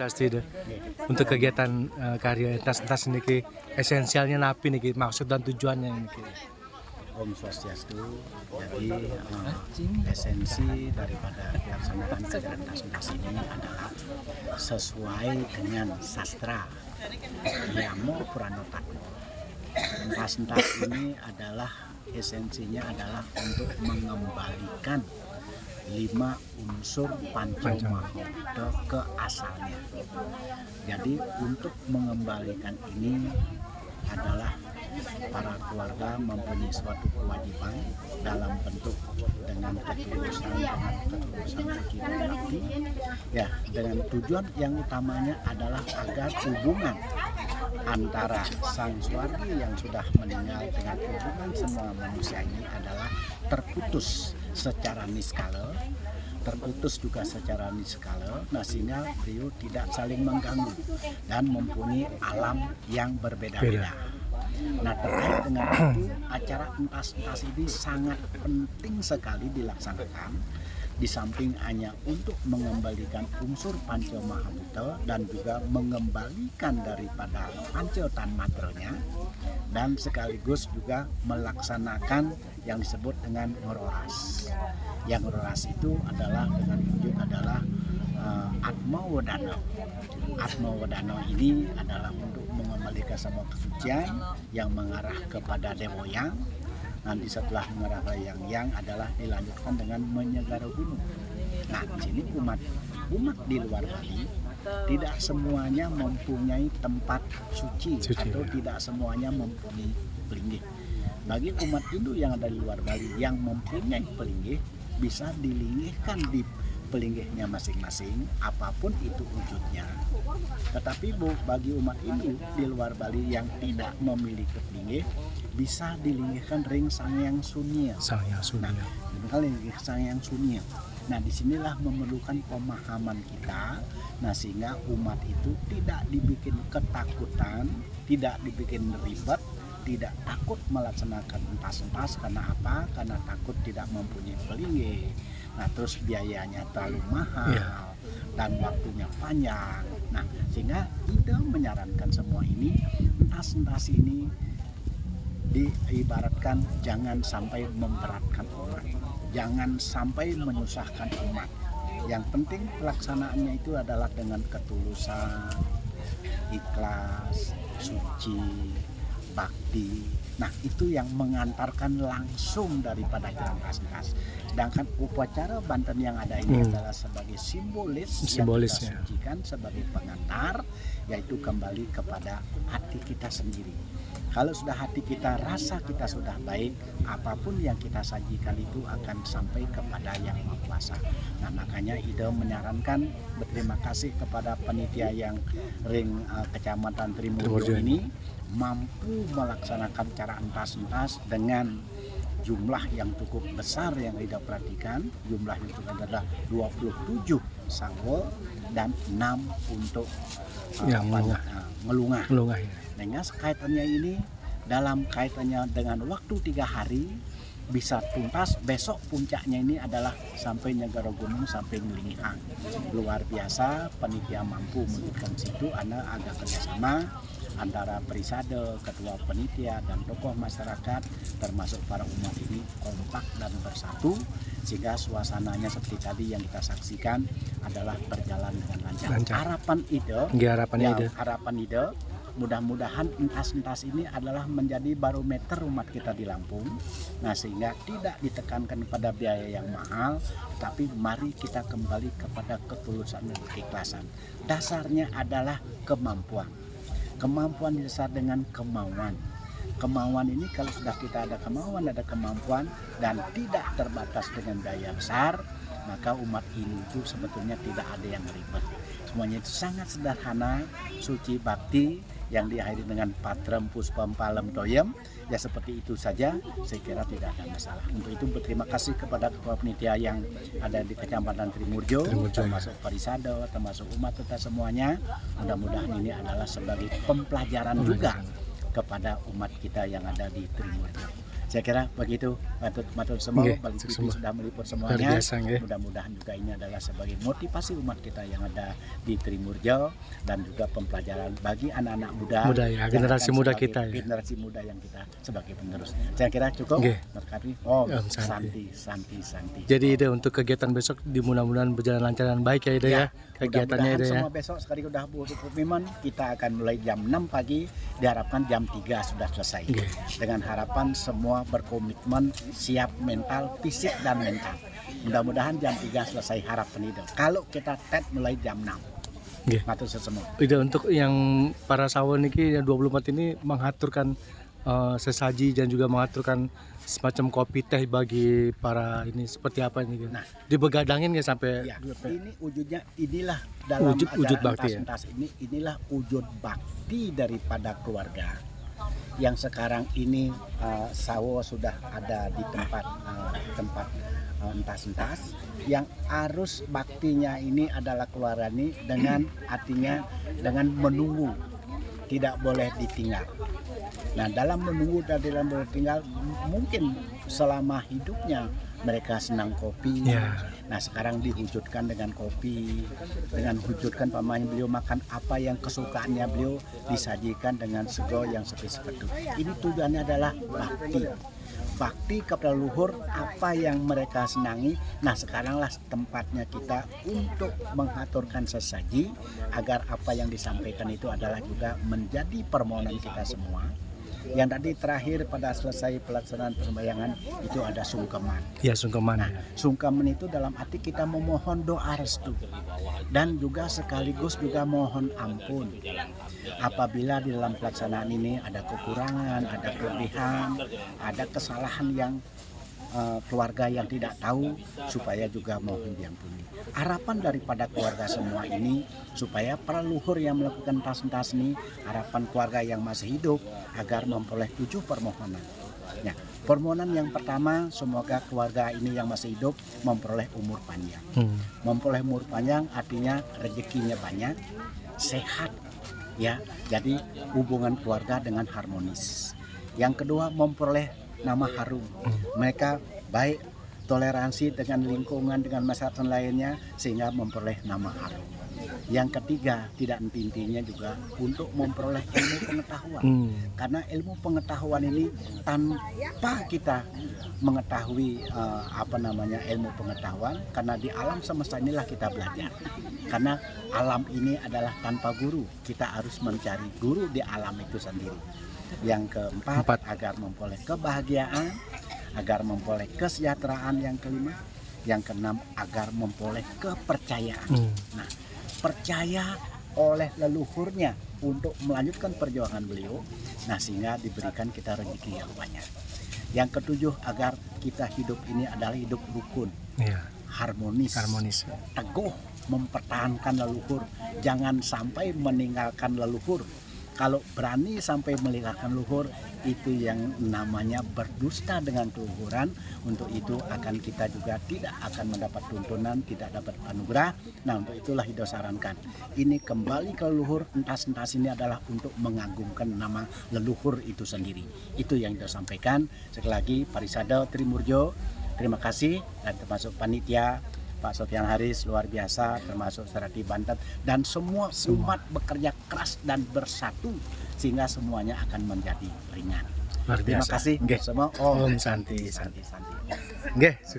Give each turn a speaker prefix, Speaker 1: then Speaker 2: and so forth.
Speaker 1: Pasti deh. Untuk kegiatan karya entas niki esensialnya napi niki maksud dan tujuannya niki.
Speaker 2: Om Swastiastu. Jadi esensi daripada pelaksanaan kegiatan entas ini adalah sesuai dengan sastra Yamo Pranotatmo. Entas ini adalah esensinya adalah untuk mengembalikan 5 unsur Pancamahita ke asalnya. Jadi untuk mengembalikan ini adalah para keluarga mempunyai suatu kewajiban dalam bentuk dengan ketulusan suci dan bakti. Ya, dengan tujuan yang utamanya adalah agar hubungan antara sang Swargi yang sudah meninggal dengan hubungan semua manusia ini adalah terputus secara niskala, terputus juga secara niskala, nah sehingga beliau tidak saling mengganggu dan mempunyai alam yang berbeda-beda. Nah terkait dengan itu acara entas-entas ini sangat penting sekali dilaksanakan, di samping hanya untuk mengembalikan unsur Pancamahita dan juga mengembalikan daripada Pancetan Maternya, dan sekaligus juga melaksanakan yang disebut dengan ngororas. Yang ngororas itu adalah dengan wujud adalah Atma Wadana. Atma Wadana ini adalah untuk mengembalikan semua kesucian yang mengarah kepada Dewa Yang. Nanti setelah mengarah ke yang adalah dilanjutkan dengan menyegara gunung. Nah di sini umat di luar Bali tidak semuanya mempunyai tempat suci atau tidak semuanya mempunyai pelinggih. Bagi umat Hindu yang ada di luar Bali yang mempunyai pelinggih, bisa dilinggihkan di pelinggihnya masing-masing apapun itu wujudnya. Tetapi bagi umat Hindu di luar Bali yang tidak memiliki pelinggih, bisa dilinggihkan ring Sangyang Sunya. Sangyang Sunya. Nah, disinilah memerlukan pemahaman kita. Nah, sehingga umat itu tidak dibikin ketakutan, tidak dibikin ribet, tidak takut melaksanakan entas-entas. Karena apa? Karena takut tidak mempunyai pelinggih. Nah, terus biayanya terlalu mahal dan waktunya panjang. Nah, sehingga Ida menyarankan semua ini, entas-entas ini diibaratkan jangan sampai memberatkan umat, jangan sampai menyusahkan umat. Yang penting pelaksanaannya itu adalah dengan ketulusan, ikhlas, suci, bakti. Nah itu yang mengantarkan langsung daripada entas-entas. Sedangkan upacara Banten yang ada ini adalah sebagai simbolis yang kita sucikan sebagai pengantar, yaitu kembali kepada hati kita sendiri. Kalau sudah hati kita, rasa kita sudah baik, apapun yang kita sajikan itu akan sampai kepada Yang Maha Kuasa. Nah makanya Ida menyarankan, berterima kasih kepada panitia yang ring Kecamatan Trimurjo ini mampu melaksanakan cara entas-entas dengan jumlah yang cukup besar yang Ida perhatikan. Jumlahnya itu adalah 27 sangwo dan 6 untuk ngelungah. Dengan kaitannya ini dalam kaitannya dengan waktu 3 hari bisa tuntas. Besok puncaknya ini adalah sampai Nyegara Gunung sampai Ngelingihan. Luar biasa panitia mampu memberikan situ. Anda ada kerjasama antara Perisade, ketua panitia dan tokoh masyarakat termasuk para umat ini kompak dan bersatu, sehingga suasananya seperti tadi yang kita saksikan adalah berjalan dengan lancar. Harapan ide mudah-mudahan entas-entas ini adalah menjadi barometer umat kita di Lampung. Nah sehingga tidak ditekankan pada biaya yang mahal, tapi mari kita kembali kepada ketulusan dan keikhlasan. Dasarnya adalah kemampuan. Kemampuan dasar dengan kemauan. Kemauan ini kalau sudah kita ada kemauan, ada kemampuan dan tidak terbatas dengan daya besar, maka umat ini itu sebetulnya tidak ada yang ribet. Semuanya itu sangat sederhana, suci bakti yang diakhiri dengan patrem puspam palem toyem. Ya seperti itu saja, saya kira tidak ada masalah. Untuk itu berterima kasih kepada ketua panitia yang ada di Kecamatan Trimurjo, termasuk Perisade, termasuk umat kita semuanya. Mudah-mudahan ini adalah sebagai pembelajaran juga kepada umat kita yang ada di Trimurjo. Saya kira begitu, matur semua,
Speaker 1: Nggih,
Speaker 2: Bali TV
Speaker 1: semua.
Speaker 2: sudah meliput
Speaker 1: Luar
Speaker 2: semuanya.
Speaker 1: biasa, nggih.
Speaker 2: Mudah-mudahan juga ini adalah sebagai motivasi umat kita yang ada di Trimurjo dan juga pembelajaran bagi anak-anak muda.
Speaker 1: Muda ya,
Speaker 2: yang
Speaker 1: generasi
Speaker 2: akan
Speaker 1: muda
Speaker 2: sebagai
Speaker 1: kita ya.
Speaker 2: Generasi muda yang kita sebagai penerus. Saya kira cukup.
Speaker 1: Nggih.
Speaker 2: Berkati. Oh,
Speaker 1: Om Santi.
Speaker 2: Santi.
Speaker 1: Jadi ide untuk kegiatan besok mudah-mudahan berjalan lancar dan baik ya ide ya. Kegiatannya
Speaker 2: Mudah-mudahan
Speaker 1: ide ya.
Speaker 2: semua besok sekali udah pengumuman kita akan mulai jam 6 pagi, diharapkan jam 3 sudah selesai.
Speaker 1: Nggih.
Speaker 2: Dengan harapan semua berkomitmen, siap mental, fisik dan mental. Mudah-mudahan jam 3 selesai harapan itu. Kalau kita tet mulai jam 6.
Speaker 1: Nggih.
Speaker 2: Matur sesemua.
Speaker 1: Ide untuk yang para sawon niki yang 24 ini mengaturkan sesaji dan juga mengaturkan semacam kopi teh bagi para ini seperti apa ini?
Speaker 2: Nah,
Speaker 1: dibegadangin nggak sampai
Speaker 2: Ya, ini wujudnya, inilah dalam
Speaker 1: Wujud
Speaker 2: acara
Speaker 1: bakti ya?
Speaker 2: entas-entas ini, inilah wujud bakti daripada keluarga. Yang sekarang ini sawo sudah ada di tempat entas-entas. Yang arus baktinya ini adalah keluarga ini dengan artinya dengan menunggu, tidak boleh ditinggal. Nah, dalam menunggu dan dalam bertinggal mungkin selama hidupnya mereka senang kopi.
Speaker 1: Ya.
Speaker 2: Nah, sekarang diwujudkan dengan kopi, dengan wujudkan pamannya beliau makan apa yang kesukaannya beliau disajikan dengan sego yang seperti itu. Ini tujuannya adalah bakti. Bakti kepada leluhur apa yang mereka senangi. Nah, sekaranglah tempatnya kita untuk mengaturkan sesaji agar apa yang disampaikan itu adalah juga menjadi permohonan kita semua. Yang tadi terakhir pada selesai pelaksanaan persembayangan itu ada sungkeman.
Speaker 1: ya sungkeman.
Speaker 2: Nah, sungkeman itu dalam arti kita memohon doa restu dan juga sekaligus juga mohon ampun. Apabila di dalam pelaksanaan ini ada kekurangan, ada kelebihan, ada kesalahan yang keluarga yang tidak tahu, supaya juga mohon diampuni. Harapan daripada keluarga semua ini supaya para leluhur yang melakukan tas-tas ini, harapan keluarga yang masih hidup agar memperoleh 7 permohonan. Nah, permohonan yang pertama, semoga keluarga ini yang masih hidup memperoleh umur panjang. Memperoleh umur panjang artinya rezekinya banyak, sehat, ya. Jadi hubungan keluarga dengan harmonis. Yang kedua, memperoleh nama harum. Mereka baik toleransi dengan lingkungan, dengan masyarakat lainnya, sehingga memperoleh nama harum. Yang ketiga, tidak intinya juga untuk memperoleh ilmu pengetahuan. Karena ilmu pengetahuan ini tanpa kita mengetahui ilmu pengetahuan, karena di alam semesta inilah kita belajar. Karena alam ini adalah tanpa guru, kita harus mencari guru di alam itu sendiri. Yang keempat, agar memperoleh kebahagiaan, agar memperoleh kesejahteraan. Yang kelima, yang keenam, agar memperoleh kepercayaan. Nah, percaya oleh leluhurnya untuk melanjutkan perjuangan beliau, nah sehingga diberikan kita rezeki yang banyak. Yang ketujuh, agar kita hidup ini adalah hidup rukun, harmonis, teguh mempertahankan leluhur, jangan sampai meninggalkan leluhur. Kalau berani sampai meninggalkan leluhur, itu yang namanya berdusta dengan keluhuran. Untuk itu akan kita juga tidak akan mendapat tuntunan, tidak dapat anugerah. Nah, untuk itulah Hido sarankan, ini kembali ke leluhur, entas-entas ini adalah untuk mengagungkan nama leluhur itu sendiri. Itu yang Hido sampaikan. Sekali lagi, Parisada Trimurjo, terima kasih, dan termasuk panitia Pak Sofian Haris luar biasa, termasuk Serati Banten, dan semua umat bekerja keras dan bersatu sehingga semuanya akan menjadi ringan.
Speaker 1: Luar
Speaker 2: Terima
Speaker 1: biasa.
Speaker 2: kasih semua.
Speaker 1: Om Santi.
Speaker 2: Santi.
Speaker 1: Nggih.